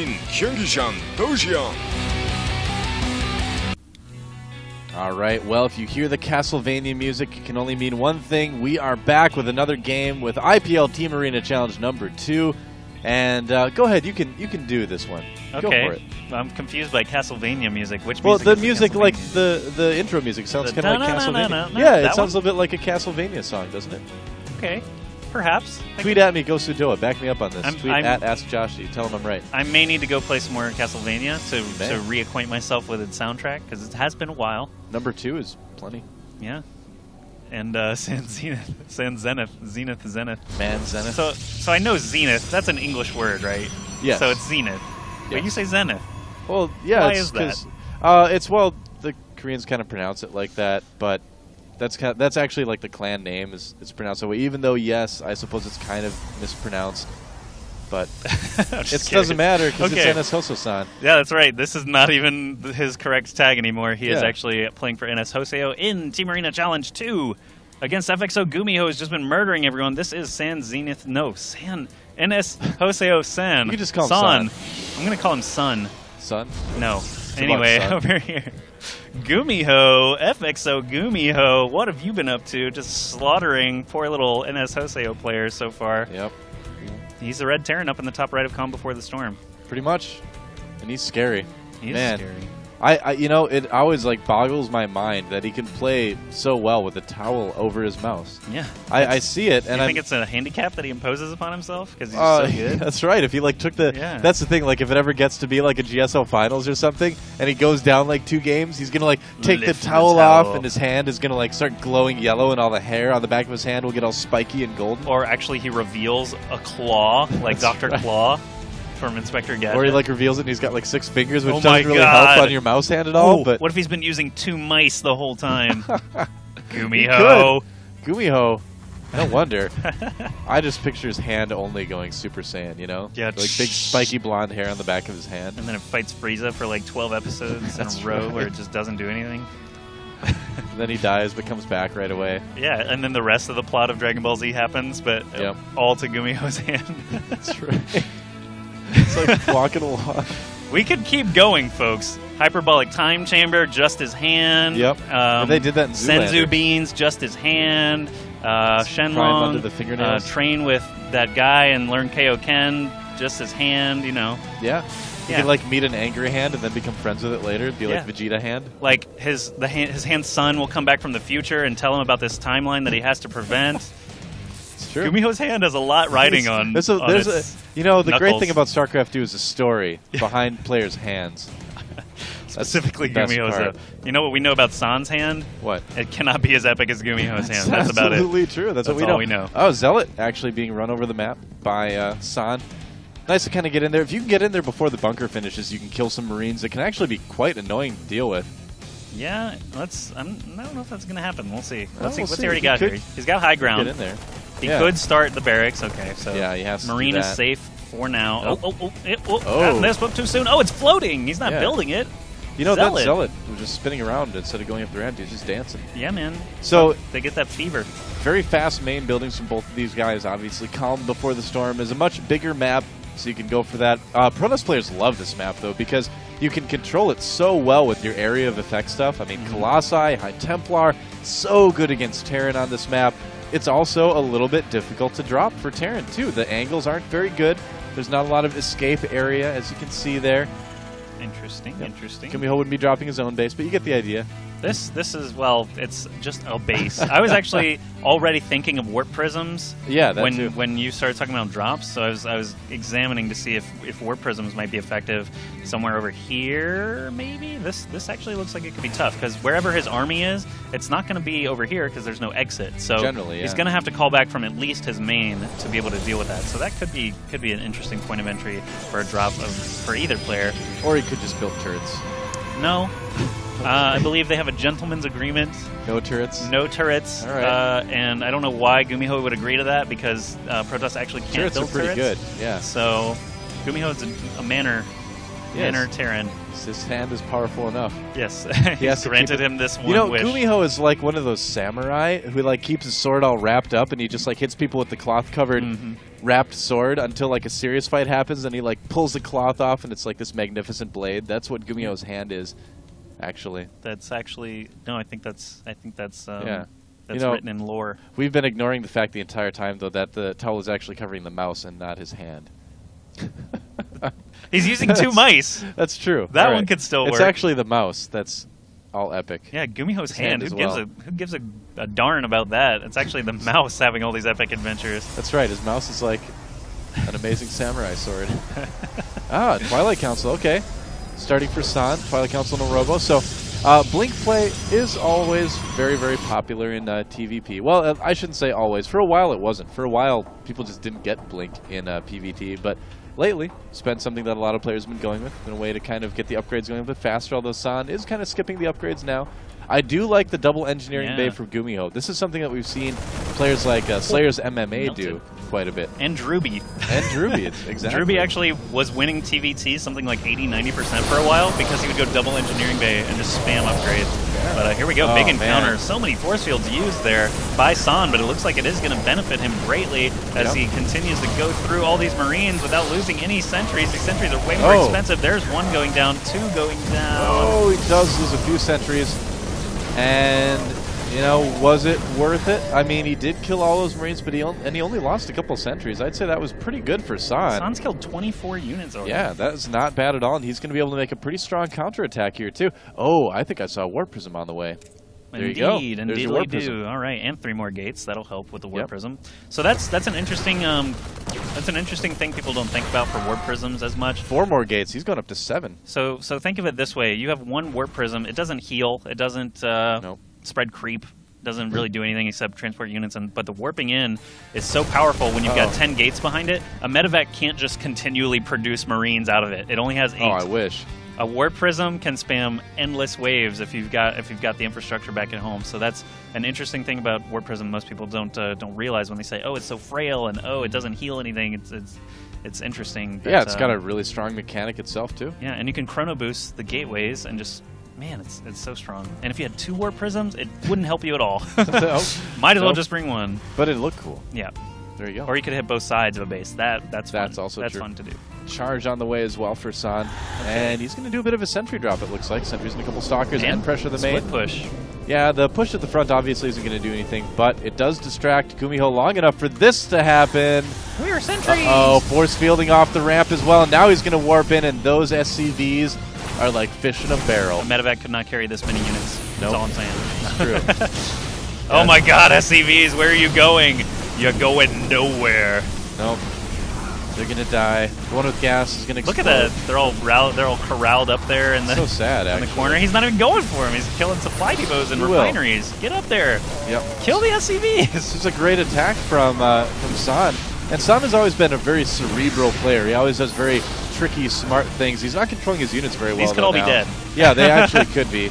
in 경기장 도시형. All right, well, if you hear the Castlevania music, it can only mean one thing. We are back with another game with IPL Team Arena Challenge number 2. And go ahead, you can do this one. Okay. Go for it. I'm confused by Castlevania music. Which well, music the is music, Castlevania? like the intro music, sounds kind of like Castlevania. Yeah, it sounds a little bit like a Castlevania song, doesn't it? Okay, perhaps. Tweet at me, Go Sudoa. Back me up on this. Tweet at AskJoshy. Tell him I'm right. I may need to go play some more Castlevania to reacquaint myself with its soundtrack, because it has been a while. Number 2 is plenty. Yeah. And San Zenith. Man Zenith. So I know Zenith. That's an English word, right? Yes. So it's Zenith. Yes. But you say Zenith. Well, yeah. Why is that? Well, the Koreans kind of pronounce it like that, but that's actually like the clan name it's pronounced that way. Even though, yes, I suppose it's kind of mispronounced, but it doesn't matter because it's NSHoSeo.San. Yeah, that's right. This is not even his correct tag anymore. He is actually playing for NSHoSeo in Team Arena Challenge 2 against FXO.GuMiho, who's just been murdering everyone. This is NSHoSeo.San. You can just call him San. I'm going to call him Sun. Sun? No. Anyway, over here. GuMiho, FXO.GuMiho, what have you been up to? Just slaughtering poor little NSHoSeo players so far. Yep. He's the Red Terran up in the top right of Calm Before the Storm. Pretty much. And he's scary. He is scary. You know, it always like boggles my mind that he can play so well with a towel over his mouse. Yeah. I see it, and I think it's a handicap that he imposes upon himself because he's so good. That's right. If he like took the, that's the thing. Like if it ever gets to be like a GSL finals or something, and he goes down like 2 games, he's gonna like take the towel off, and his hand is gonna like start glowing yellow, and all the hair on the back of his hand will get all spiky and golden. Or actually, he reveals a claw, like Dr. Claw. From Inspector Gadget. Or he like reveals it and he's got like 6 fingers, which doesn't really help on your mouse hand at all. But what if he's been using 2 mice the whole time? GuMiho. GuMiho. No wonder. I just picture his hand only going Super Saiyan, you know? Yeah. Like big spiky blonde hair on the back of his hand. And then it fights Frieza for like 12 episodes in a row where it just doesn't do anything. Then he dies but comes back right away. Yeah, and then the rest of the plot of Dragon Ball Z happens, but all to GuMiho's hand. That's right. It's like walking along. We could keep going, folks. Hyperbolic Time Chamber, just his hand. Yep. They did that in Senzu Beans, just his hand. Shenlong, under the fingernails. Train with that guy and learn Kaioken, just his hand, you know. Yeah. You can like meet an angry hand and then become friends with it later. It'd be like Vegeta hand. Like his hand's son will come back from the future and tell him about this timeline that he has to prevent. True. GuMiho's hand has a lot riding on. You know, the great knuckles. thing about StarCraft 2 is the story behind players' hands. Specifically GuMiho's. You know what we know about San's hand? What? It cannot be as epic as GuMiho's hand. That's about it. Absolutely true. That's what all we know. Oh, Zealot actually being run over the map by San. Nice to kind of get in there. If you can get in there before the bunker finishes, you can kill some Marines. It can actually be quite annoying to deal with. Yeah, I don't know if that's going to happen. We'll see. Let's see what's he already got here. He's got high ground. Get in there. He could start the barracks. Okay, so yeah, he has to Marine do is that. safe for now. This spoke too soon. Oh, it's floating. He's not building it. You know, that Zealot was just spinning around instead of going up the ramp. He's just dancing. Yeah, man. So they get that fever. Very fast main buildings from both of these guys. Obviously, Calm Before the Storm is a much bigger map, so you can go for that. Protoss players love this map, though, because you can control it so well with your area of effect stuff. I mean, Colossi, High Templar, so good against Terran on this map. It's also a little bit difficult to drop for Terran, too. The angles aren't very good. There's not a lot of escape area, as you can see there. Interesting, interesting. GuMiho wouldn't be dropping his own base, but you get the idea. This is, well, it's just a base. I was actually already thinking of warp prisms. Yeah, that too. When you started talking about drops, so I was examining to see if warp prisms might be effective somewhere over here. Maybe this actually looks like it could be tough because wherever his army is, it's not going to be over here because there's no exit. So generally, he's going to have to call back from at least his main to be able to deal with that. So that could be an interesting point of entry for a drop for either player. Or he could just build turrets. No. I believe they have a gentleman's agreement. No turrets? No turrets. All right. And I don't know why GuMiho would agree to that because Protoss actually can't build turrets. Turrets are pretty good, yeah. So GuMiho is a manor Inner Terran. His hand is powerful enough. Yes, He has to granted keep it- him this one You know, wish. GuMiho is like one of those samurai who like keeps his sword all wrapped up, and he just like hits people with the cloth-covered wrapped sword until like a serious fight happens, and he like pulls the cloth off, and it's like this magnificent blade. That's what GuMiho's hand is, actually. That's actually no. I think that's Yeah. that's You know, written in lore. We've been ignoring the fact the entire time, though, that the towel is actually covering the mouse and not his hand. He's using two mice. That's true. That All one right. could still It's work. actually the mouse that's all epic. Yeah, GuMiho's hand. hand Who as gives well. who gives a darn about that? It's actually the mouse having all these epic adventures. That's right. His mouse is like an amazing samurai sword. Twilight Council. Okay. Starting for San, Twilight Council no Robo. So, Blink play is always very, very popular in TVP. Well, I shouldn't say always. For a while, it wasn't. For a while, people just didn't get Blink in PVT. But lately, it's been something that a lot of players have been going with in a way to kind of get the upgrades going a bit faster, although San is kind of skipping the upgrades now. I do like the double engineering bay for GuMiho. This is something that we've seen players like Slayer's MMA do quite a bit. And Druby. And Druby, exactly. Druby actually was winning TVT something like 80-90% for a while because he would go double engineering bay and just spam upgrades. But here we go, big encounter. So many force fields used there by San, but it looks like it is going to benefit him greatly as he continues to go through all these Marines without losing any sentries. These sentries are way more expensive. There's one going down, two going down. Oh, he does lose a few sentries. And, you know, was it worth it? I mean, he did kill all those Marines, but he only lost a couple sentries. I'd say that was pretty good for San. San's killed 24 units already. Yeah, that's not bad at all, and he's going to be able to make a pretty strong counterattack here, too. Oh, I think I saw a Warp Prism on the way. There you go. Indeed, Warp Prism. do. All right, and 3 more gates. That'll help with the Warp Prism. So that's an interesting thing people don't think about for Warp Prisms as much. 4 more gates. He's going up to 7. So think of it this way: you have 1 Warp Prism. It doesn't heal. It doesn't spread creep. Doesn't really do anything except transport units. But the warping in is so powerful when you've got 10 gates behind it. A medevac can't just continually produce Marines out of it. It only has 8. Oh, I wish. A Warp Prism can spam endless waves if you've got the infrastructure back at home. So that's an interesting thing about Warp Prism. Most people don't realize when they say, "Oh, it's so frail," and "Oh, it doesn't heal anything." It's interesting. But, yeah, it's got a really strong mechanic itself too. Yeah, and you can chrono boost the gateways and just. Man, it's so strong. And if you had 2 Warp Prisms, it wouldn't help you at all. Might as well just bring 1. But it'd look cool. Yeah. There you go. Or you could hit both sides of a base. That's fun. Also That's true. fun to do. Charge on the way as well for San. And he's going to do a bit of a sentry drop, it looks like. Sentries and a couple stalkers and pressure the main. Split push. Yeah, the push at the front obviously isn't going to do anything, but it does distract GuMiho long enough for this to happen. We're sentries! Oh, force fielding off the ramp as well. And now he's going to warp in, and those SCVs are like fish in a barrel. A medevac could not carry this many units. That's all I'm saying. It's true. Oh my god, SCVs, where are you going? You're going nowhere. Nope. They're going to die. The one with gas is going to explode. Look at that. They're all corralled up there in the, so sad, in the corner. He's not even going for him. He's killing supply depots and refineries. Get up there. Yep. Kill the SCVs. This is a great attack from San. And San has always been a very cerebral player. He always does very tricky, smart things. He's not controlling his units very well. These could all be dead. Yeah, they actually could be.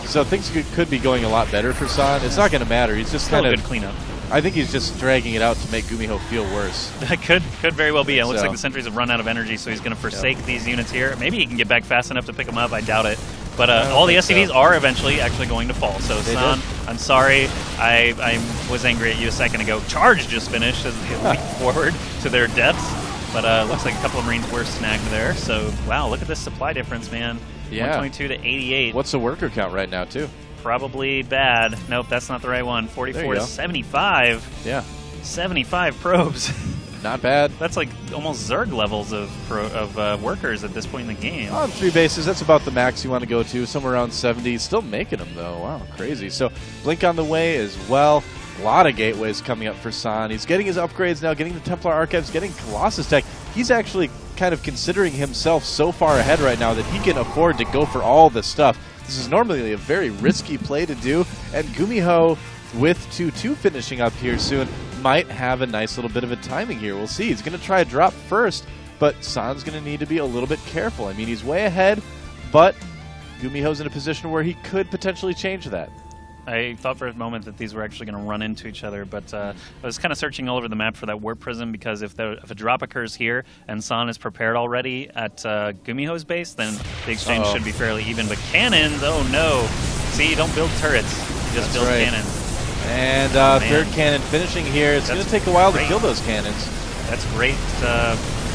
So things could be going a lot better for San. It's not going to matter. He's just kind of good cleanup. I think he's just dragging it out to make GuMiho feel worse. That could very well be. It looks like the sentries have run out of energy, so he's going to forsake these units here. Maybe he can get back fast enough to pick them up. I doubt it. But all the SCVs are eventually actually going to fall. So San, I'm sorry. I was angry at you a second ago. Charge just finished as they leap forward to their deaths. But looks like a couple of Marines were snagged there. So, wow, look at this supply difference, man. Yeah. 122 to 88. What's the worker count right now, too? Probably bad. Nope, that's not the right one. 44 to 75. Yeah. 75 probes. Not bad. That's like almost Zerg levels of workers at this point in the game. On 3 bases, that's about the max you want to go to. Somewhere around 70. Still making them, though. Wow, crazy. So, Blink on the way as well. A lot of gateways coming up for San. He's getting his upgrades now, getting the Templar Archives, getting Colossus Tech. He's actually kind of considering himself so far ahead right now that he can afford to go for all this stuff. This is normally a very risky play to do, and GuMiho, with 2-2 finishing up here soon, might have a nice little bit of a timing here. We'll see. He's going to try a drop first, but San's going to need to be a little bit careful. I mean, he's way ahead, but GuMiho's in a position where he could potentially change that. I thought for a moment that these were actually going to run into each other, but I was kind of searching all over the map for that warp prism, because if a drop occurs here and San is prepared already at GuMiho's base, then the exchange should be fairly even. But cannons, oh no. See, you don't build turrets, you just build cannons. And third cannon finishing here. It's going to take a while to kill those cannons. That's great,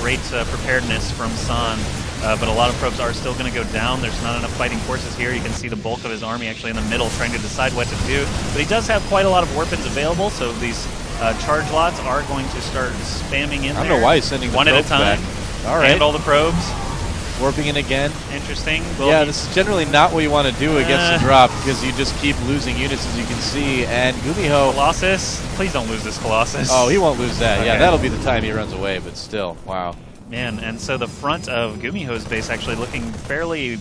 preparedness from San. But a lot of probes are still going to go down. There's not enough fighting forces here. You can see the bulk of his army actually in the middle trying to decide what to do. But he does have quite a lot of warp-ins available, so these charge lots are going to start spamming in there. I don't know why he's sending the one at a time. Back. All right. And all the probes. Warping in again. Interesting. Well, yeah, this is generally not what you want to do against a drop, because you just keep losing units, as you can see. And GuMiho... Colossus? Please don't lose this Colossus. Oh, he won't lose that. Okay. Yeah, that'll be the time he runs away, but still, wow. Man, and so the front of GuMiho's base actually looking fairly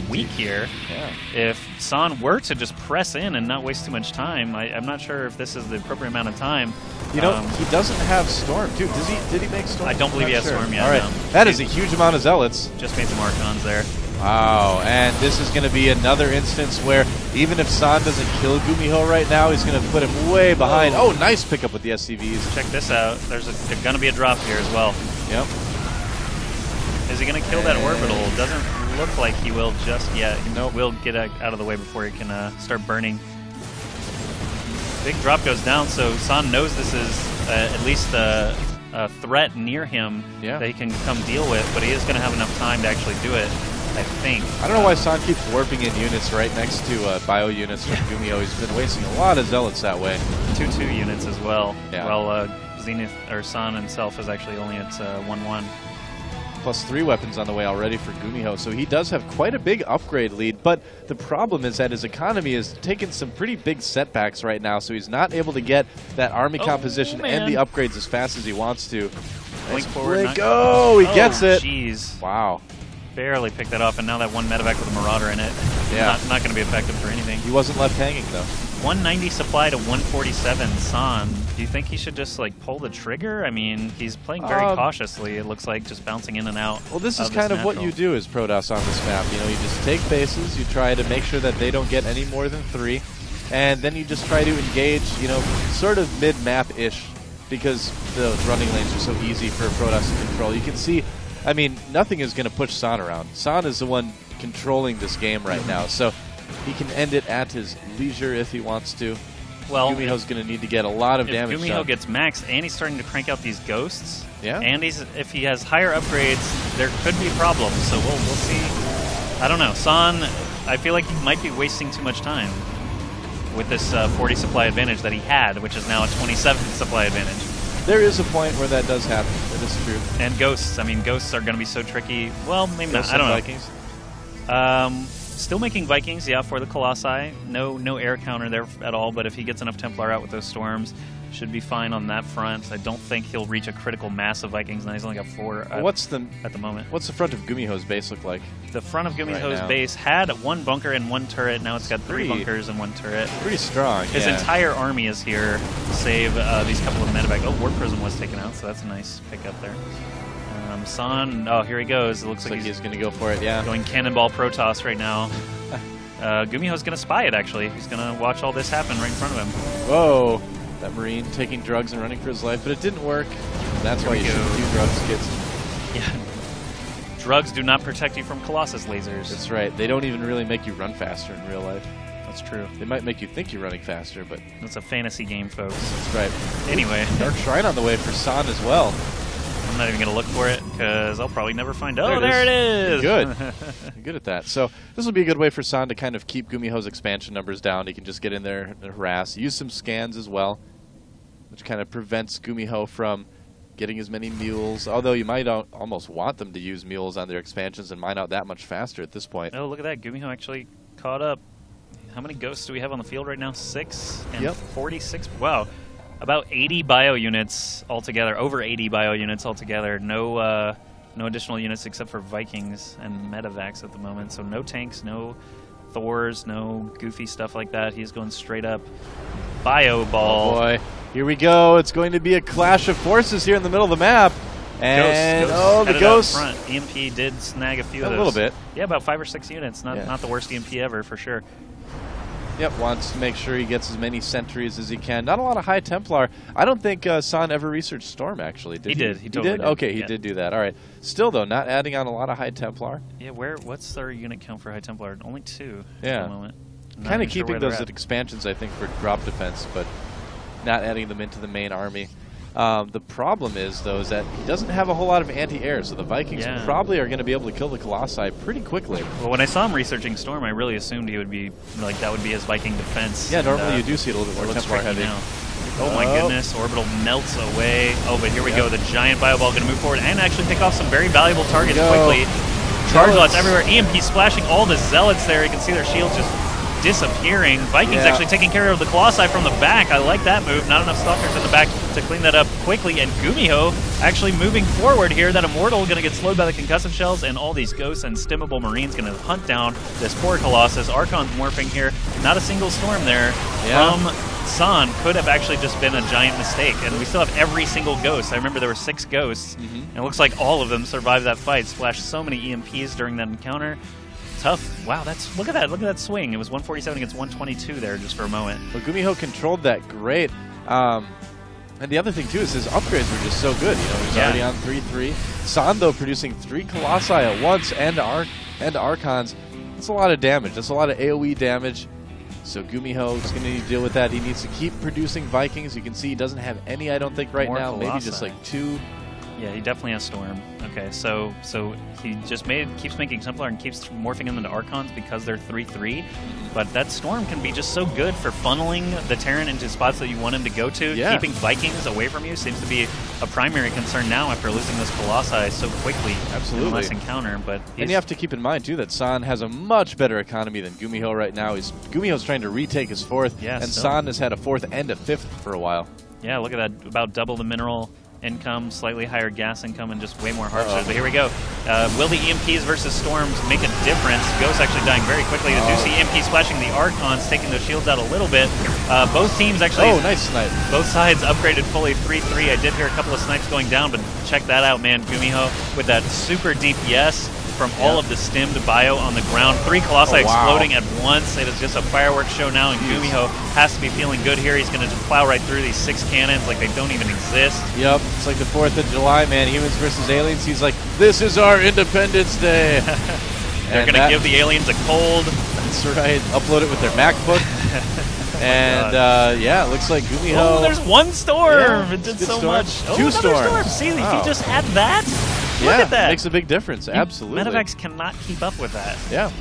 weak here. Yeah. If San were to just press in and not waste too much time, I'm not sure if this is the appropriate amount of time. You know, he doesn't have Storm, too. Did he make Storm? I don't believe he has Storm yet. All right. No. That is a huge amount of Zealots. Just made some Archons there. Wow, and this is going to be another instance where even if San doesn't kill GuMiho right now, he's going to put him way behind. Oh, nice pickup with the SCVs. Check this out. There's going to be a drop here as well. Yep. Is he going to kill that orbital? Doesn't look like he will just yet. He will get out of the way before he can start burning. Big drop goes down, so San knows this is at least a threat near him that he can come deal with, but he is going to have enough time to actually do it, I think. I don't know why San keeps warping in units right next to bio units from GuMiho. He's been wasting a lot of Zealots that way. 2-2 units as well. Yeah. While Zenith, or San himself is actually only at 1-1. Plus 3 weapons on the way already for GuMiho, so he does have quite a big upgrade lead, but the problem is that his economy is taking some pretty big setbacks right now, so he's not able to get that army composition and the upgrades as fast as he wants to. Blink forward. Go! He gets it! Jeez. Wow. Barely picked that off, and now that one medevac with a Marauder in it. Yeah. Not going to be effective for anything. He wasn't left hanging, though. 190 supply to 147, San. Do you think he should just like pull the trigger? I mean, he's playing very cautiously. It looks like just bouncing in and out. Well, this is kind of what you do as Protoss on this map. You know, you just take bases, you try to make sure that they don't get any more than 3, and then you just try to engage, you know, sort of mid-map-ish, because the running lanes are so easy for Protoss to control. You can see, I mean, nothing is going to push San around. San is the one controlling this game right now, so he can end it at his leisure if he wants to. Well, GuMiho's going to need to get a lot of damage done. If GuMiho gets maxed and he's starting to crank out these ghosts, and if he has higher upgrades, there could be problems. So we'll see. I don't know. San, I feel like he might be wasting too much time with this 40 supply advantage that he had, which is now a 27 supply advantage. There is a point where that does happen. That is true. And ghosts. I mean, ghosts are going to be so tricky. Well, maybe not. I don't know. Vikings? Still making Vikings, yeah, for the Colossi. No air counter there at all, but if he gets enough Templar out with those storms, should be fine on that front. I don't think he'll reach a critical mass of Vikings, now he's only got 4 at the moment. What's the front of GuMiho's base look like? The front of GuMiho's base had 1 bunker and 1 turret, now it's got 3 bunkers and 1 turret. Pretty strong, His entire army is here, save these couple of medevac. Oh, Warp Prism was taken out, so that's a nice pickup there. San, oh, here he goes. It looks like he's going to go for it, going Cannonball Protoss right now. GuMiho's going to spy it, actually. He's going to watch all this happen right in front of him. Whoa. That Marine taking drugs and running for his life, but it didn't work. That's why you shouldn't do drugs, kids. Yeah. Drugs do not protect you from Colossus lasers. That's right. They don't even really make you run faster in real life. That's true. They might make you think you're running faster, but... It's a fantasy game, folks. That's right. Anyway. Dark Shrine on the way for San as well. I'm not even going to look for it, because I'll probably never find it. Oh, there it is! Good. Good at that. So this will be a good way for San to kind of keep GuMiho's expansion numbers down. He can just get in there and harass. Use some scans as well, which kind of prevents GuMiho from getting as many mules, although you might almost want them to use mules on their expansions and mine out that much faster at this point. Oh, look at that. GuMiho actually caught up. How many ghosts do we have on the field right now? 6 and 46? Wow. About 80 bio units altogether, over 80 bio units altogether. No additional units except for Vikings and medevacs at the moment. So no tanks, no Thors, no goofy stuff like that. He's going straight up bio ball. Oh boy, here we go. It's going to be a clash of forces here in the middle of the map. And the ghosts. Front. EMP did snag a few of those. A little bit. Yeah, about 5 or 6 units. Not the worst EMP ever for sure. Yep, wants to make sure he gets as many sentries as he can. Not a lot of High Templar. I don't think San ever researched Storm, actually. Did he? Did. He totally did. Okay, he did do that. All right. Still, though, not adding on a lot of High Templar. Yeah, what's our unit count for High Templar? Only 2 yeah. at the moment. Kind of keeping those at expansions, I think, for drop defense, but not adding them into the main army. The problem is, though, is that he doesn't have a whole lot of anti-air, so the Vikings probably are going to be able to kill the Colossi pretty quickly. Well, when I saw him researching Storm, I really assumed he would be, like, that would be his Viking defense. Yeah, normally you do see it a little bit more Templar heavy. Oh my goodness, Orbital melts away. Oh, but here we go, the giant Bioball going to move forward and actually pick off some very valuable targets quickly. Charge lots everywhere, EMP splashing all the Zealots there. You can see their shields just disappearing. Vikings actually taking care of the Colossi from the back. I like that move. Not enough Stalkers in the back to clean that up quickly. And GuMiho actually moving forward here. That Immortal going to get slowed by the concussive shells, and all these Ghosts and Stimmable Marines going to hunt down this poor Colossus. Archon's morphing here. Not a single Storm there from San. Could have actually just been a giant mistake. And we still have every single Ghost. I remember there were 6 Ghosts. And it looks like all of them survived that fight. Splashed so many EMPs during that encounter. Tough. Wow, look at that swing. It was 147 against 122 there just for a moment. Well, GuMiho controlled that great. And the other thing, too, is his upgrades were just so good. You know, he's already on 3-3. San, though, producing 3 Colossi at once and Archons. That's a lot of damage. That's a lot of AoE damage. So GuMiho is going to need to deal with that. He needs to keep producing Vikings. You can see he doesn't have any, I don't think, right now. Colossi. Maybe just like 2. Yeah, he definitely has Storm. Okay, so he just keeps making Templar and keeps morphing them into Archons because they're 3-3. But that Storm can be just so good for funneling the Terran into spots that you want him to go to. Yeah. Keeping Vikings away from you seems to be a primary concern now after losing this Colossi so quickly. Absolutely. In the last encounter. But and you have to keep in mind, too, that San has a much better economy than GuMiho right now. GuMiho's trying to retake his 4th, and San has had a 4th and a 5th for a while. Yeah, look at that. About double the mineral income, slightly higher gas income, and just way more harvesters. But here we go. Will the EMPs versus Storms make a difference? Ghost actually dying very quickly. The Juicy EMP splashing the Archons, taking those shields out a little bit. Both teams actually... Oh, nice snipe. Both sides upgraded fully 3-3. I did hear a couple of snipes going down, but check that out, man. GuMiho with that super DPS from all of the stemmed bio on the ground. 3 Colossi exploding at once. It is just a fireworks show now, and GuMiho has to be feeling good here. He's going to just plow right through these 6 cannons like they don't even exist. Yep, it's like the 4th of July, man. Humans versus aliens. He's like, this is our Independence Day. They're going to give the aliens a cold. That's right. Upload it with their MacBook. And, yeah, it looks like GuMiho... Oh, there's 1 Storm! Yeah, it did so much. 2 storms. Storm. See, if he just had that... Yeah, look at that. It makes a big difference. Absolutely. Medivacs cannot keep up with that. Yeah.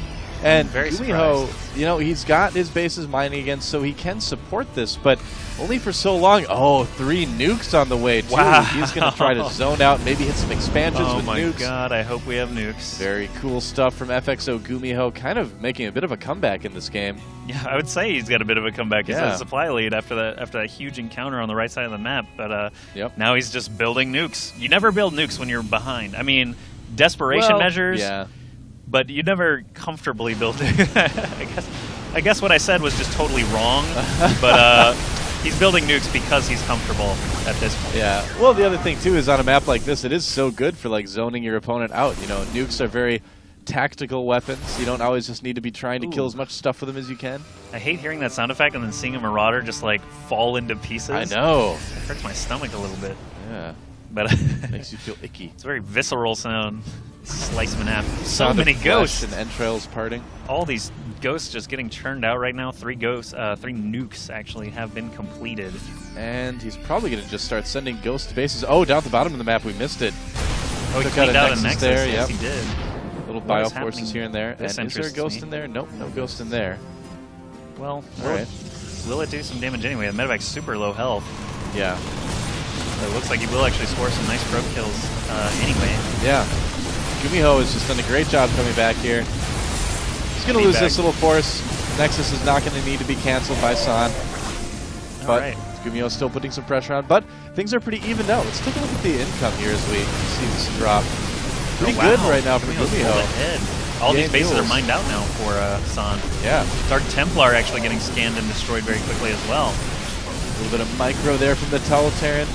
And very GuMiho, you know, he's got his bases mining again, so he can support this, but only for so long. Oh, 3 nukes on the way, too. Wow. He's going to try to zone out, maybe hit some expansions with nukes. Oh, my God. I hope we have nukes. Very cool stuff from FXO.GuMiho, kind of making a bit of a comeback in this game. Yeah, I would say he's got a bit of a comeback. He's a supply lead after that huge encounter on the right side of the map, but now he's just building nukes. You never build nukes when you're behind. I mean, desperation measures. Yeah. But you never comfortably build it. I guess what I said was just totally wrong. But he's building nukes because he's comfortable at this point. Yeah. Well, the other thing too is on a map like this, it is so good for like zoning your opponent out. You know, nukes are very tactical weapons. You don't always just need to be trying to kill as much stuff with them as you can. I hate hearing that sound effect and then seeing a Marauder just like fall into pieces. I know. It hurts my stomach a little bit. Yeah. But makes you feel icky. It's a very visceral sound. Slice them in half. So Sound many ghosts and entrails parting. All these ghosts just getting churned out right now. 3 ghosts, 3 nukes actually have been completed. And he's probably going to just start sending ghost bases. Oh, down at the bottom of the map, we missed it. Oh, he cleaned out a Nexus there. Yes, he did. Little bio forces here and there. And is there a ghost in there? Nope, no ghost in there. Well, will it do some damage anyway? The Medevac's super low health. Yeah. It looks like he will actually score some nice probe kills anyway. Yeah. GuMiho has just done a great job coming back here. He's going to lose this little force. Nexus is not going to need to be canceled by San. But GuMiho's still putting some pressure on. But things are pretty even out. Let's take a look at the income here as we see this drop. Pretty good right now for GuMiho. All these bases are mined out now for San. Yeah. Dark Templar actually getting scanned and destroyed very quickly as well. A little bit of micro there from the Terran.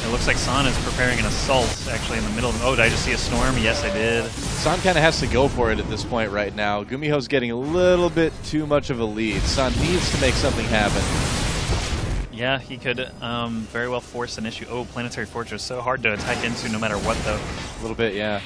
It looks like San is preparing an assault, actually, in the middle of... Oh, did I just see a storm? Yes, I did. San kind of has to go for it at this point right now. GuMiho's getting a little bit too much of a lead. San needs to make something happen. Yeah, he could very well force an issue. Oh, Planetary Fortress, so hard to attack into no matter what, though. A little bit, yeah.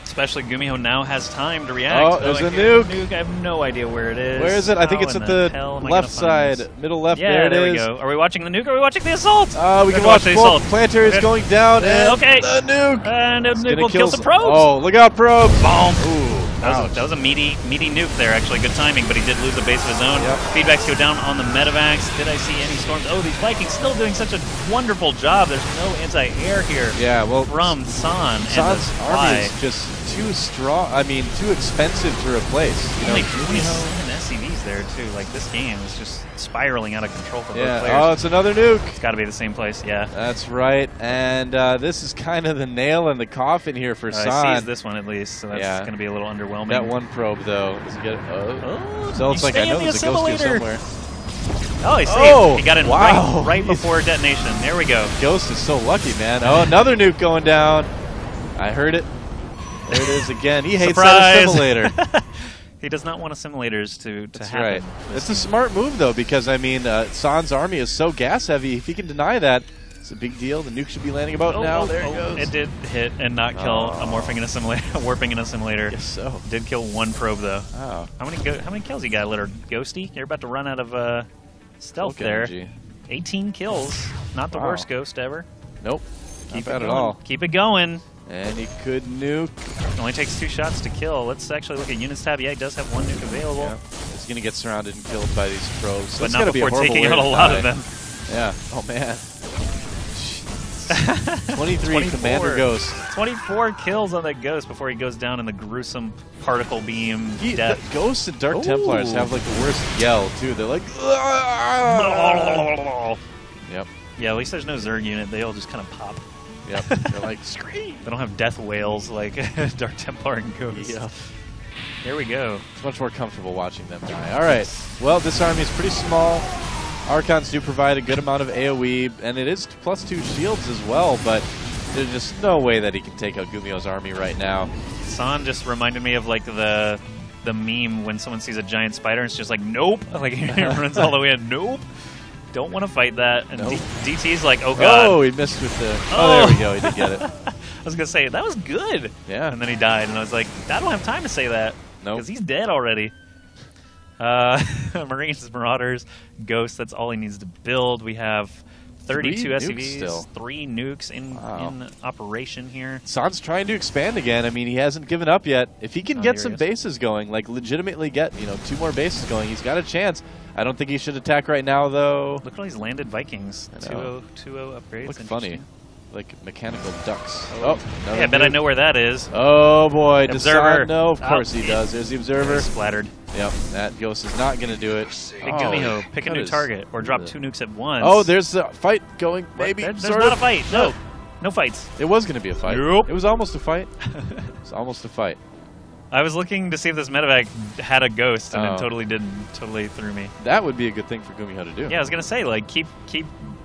Especially GuMiho now has time to react. Oh, there's a nuke. I have no idea where it is. Where is it? I think it's at the left side. Middle left, yeah, there it is. We go. Are we watching the nuke or are we watching the assault? We can watch the assault. Planetary is going down, and okay. the nuke. And the nuke will kill some probes. Oh, look out, probe. Boom. Ooh. That was a meaty nuke there, actually. Good timing, but he did lose a base of his own. Yep. Feedbacks go down on the medevacs. Did I see any storms? Oh, these Vikings still doing such a wonderful job. There's no anti-air here. Yeah, well, from San. San's army is just too strong. I mean, too expensive to replace. You Only know, 27 SCVs there, too. Like, this game is just spiraling out of control for both players. Oh, it's another nuke. It's got to be the same place, yeah. That's right. And this is kind of the nail in the coffin here for San. I sees this one at least, so that's going to be a little underwhelming. That one probe, though. Does he get it? Oh, so it's like I know there's a ghost here somewhere. Oh, he saved. Oh, he got in right before detonation. There we go. Ghost is so lucky, man. Oh, another nuke going down. I heard it. There it is again. He hates that assimilator. He does not want assimilators to That's happen. Right. It's a smart move, though, because, I mean, San's army is so gas-heavy. If he can deny that, it's a big deal. The nuke should be landing about now. There it goes. It did hit and not kill a morphing and assimilator. Warping and assimilator. Yes, so. Did kill one probe, though. Oh. How many kills you got, little Ghosty? You're about to run out of stealth there. Energy. 18 kills. Not the worst ghost ever. Nope. Keep Not it bad at all. Keep it going. And he could nuke. It only takes 2 shots to kill. Let's actually look at units tab. Yeah, he does have 1 nuke available. Yeah. He's going to get surrounded and killed by these probes. So but not before taking out a lot of them. Yeah. Oh, man. 23 Commander Ghost. 24 kills on that Ghost before he goes down in the gruesome particle beam death. The Ghosts and Dark Templars have like the worst yell, too. They're like... Yep. Yeah, at least there's no Zerg unit. They all just kind of pop. Yep. They're like, scream. They don't have death wails like Dark Templar and Ghost. Yep. There we go. It's much more comfortable watching them die. All right. Well, this army is pretty small. Archons do provide a good amount of AoE, and it is +2 shields as well, but there's just no way that he can take out GuMiho's army right now. San just reminded me of like the meme when someone sees a giant spider and it's just like, nope. Like he runs all the way in, nope. Don't want to fight that. And nope. DT's like, oh god. Oh, he missed with the... Oh, there we go. He did get it. I was going to say, that was good. Yeah. And then he died, and I was like, I don't have time to say that. Nope. Because he's dead already. Marines, Marauders, Ghosts, that's all he needs to build. We have 32 SCVs, 3 nukes in operation here. San's trying to expand again. I mean, he hasn't given up yet. If he can get some bases going, like legitimately get, 2 more bases going, he's got a chance. I don't think he should attack right now, though. Look at all these landed Vikings. 2-0 upgrades. Look funny. Like mechanical ducks. Yeah, I bet I know where that is. Oh, boy. Observer. No, of course he does. There's the Observer. Splattered. Yep, that Ghost is not going to do it. Big GuMiho, pick a new target, or drop 2 nukes at once. Oh, there's a fight going, maybe. There's not a fight. No. No fights. It was going to be a fight. Nope. It was almost a fight. It was almost a fight. I was looking to see if this medevac had a Ghost, and it totally didn't. Totally threw me. That would be a good thing for GuMiho to do. Yeah, I was going to say, like, keep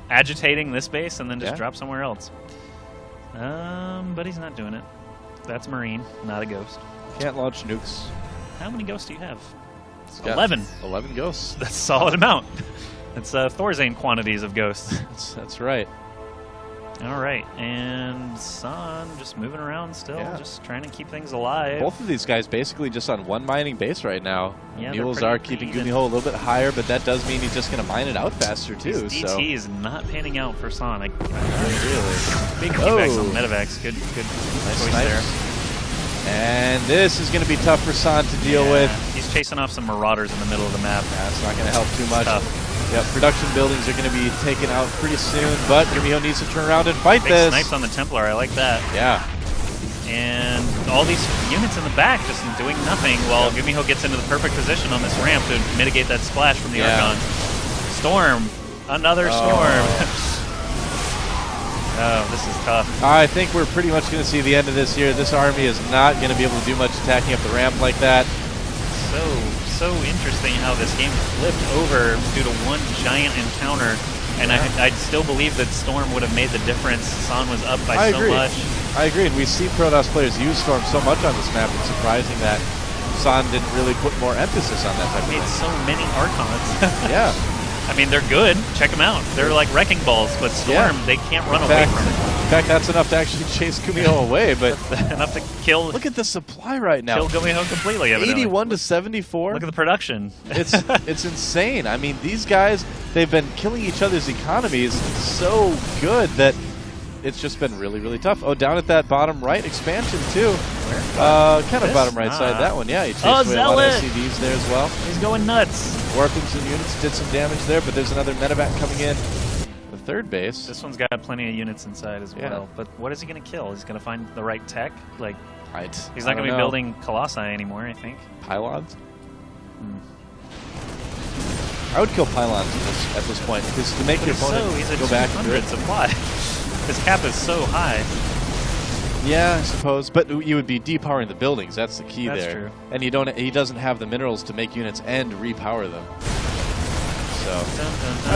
agitating this base and then just drop somewhere else. But he's not doing it. That's Marine, not a Ghost. Can't launch nukes. How many Ghosts do you have? 11. 11 Ghosts. That's a solid amount. It's Thorzane quantities of Ghosts. That's right. All right, and San just moving around still, just trying to keep things alive. Both of these guys basically just on 1 mining base right now. Yeah, Mules are keeping GuMiho a little bit higher, but that does mean he's just going to mine it out faster, too. This DT is not panning out for San. Really? Big feedbacks on medevacs. Good choice there. And this is going to be tough for San to deal with. He's chasing off some Marauders in the middle of the map. That's not going to help too much. Tough. Yep, production buildings are going to be taken out pretty soon, but GuMiho needs to turn around and fight this. Snipes on the Templar, I like that. Yeah. And all these units in the back just doing nothing while GuMiho gets into the perfect position on this ramp to mitigate that splash from the Archon. Storm. Another storm. Oh, this is tough. I think we're pretty much going to see the end of this here. This army is not going to be able to do much attacking up the ramp like that. So interesting how this game flipped over due to one giant encounter And I still believe that Storm would have made the difference. San was up by so much. I agree, and we see Protoss players use Storm so much on this map, it's surprising that San didn't really put more emphasis on that type of thing. Made so many Archons. Yeah. I mean, they're good. Check them out. They're like wrecking balls, but Storm, they can't run away from it. In fact, that's enough to actually chase GuMiho away, but enough to kill. Look at the supply right now. Kill GuMiho completely. Evidently. 81 to 74. Look at the production. It's insane. I mean, these guys, they've been killing each other's economies so good that it's just been really, really tough. Oh, down at that bottom right expansion too. Kind of bottom right side. That one, yeah. He chased away a lot of SCVs there as well. He's going nuts. Warping some units, did some damage there, but there's another medevac coming in. The third base. This one's got plenty of units inside as well. But what is he going to kill? He's going to find the right tech? Like, he's not going to be building Colossi anymore, I think. Pylons? I would kill pylons at this point, because to make your opponent go back and do it. Supply. His cap is so high. Yeah, I suppose, but you would be depowering the buildings. That's the key there. That's true. And you don't. He doesn't have the minerals to make units and repower them. So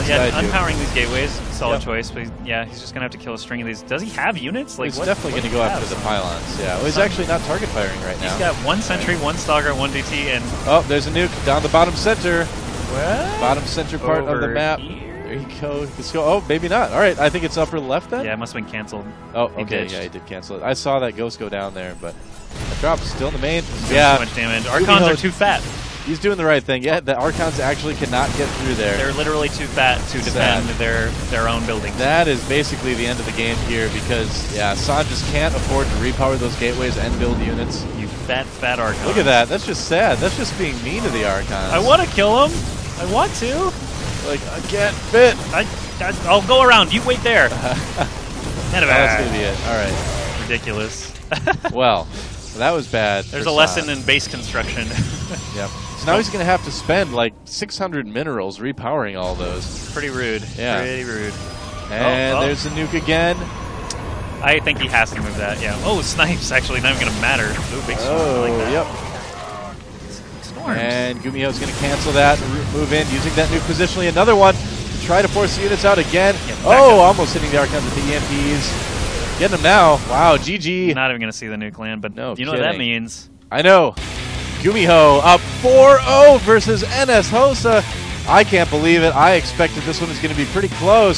yeah, unpowering these gateways, solid choice. But he's just gonna have to kill a string of these. Does he have units? Like, he's definitely gonna go after the pylons. Yeah, well, he's actually not target firing right now. He's got one sentry, one stalker, one DT, and there's a nuke down the bottom center. What? Bottom center part of the map. There you go. Let's go. Oh, maybe not. All right, I think it's upper left then. Yeah, it must have been canceled. Oh, okay. Yeah, he did cancel it. I saw that ghost go down there, but the drop's still in the main. Too much damage. Archons are too fat. He's doing the right thing. Yeah, the Archons actually cannot get through there. They're literally too fat to defend their own buildings. That is basically the end of the game here because, San just can't afford to repower those gateways and build units. You fat Archons. Look at that. That's just sad. That's just being mean to the Archons. I want to kill him. I want to. Like, I can't fit. I'll go around. You wait there. That's going to be it. All right. Ridiculous. Well, that was bad. There's a lesson in base construction. Yep. So now he's going to have to spend like 600 minerals repowering all those. Pretty rude. Yeah. Pretty rude. And there's the nuke again. I think he has to move that, yeah. Oh, snipes actually not even going to matter. Ooh, big storm. I like that. Yep. Storms. And GuMiho's going to cancel that and move in, using that nuke positionally. Another one to try to force the units out again. Almost hitting the Archons with the EMPs. Getting them now. Wow, GG. Not even going to see the nuke land, but you know what that means. I know. GuMiho up 4-0 versus NSHoSeo. I can't believe it. I expected this one was going to be pretty close.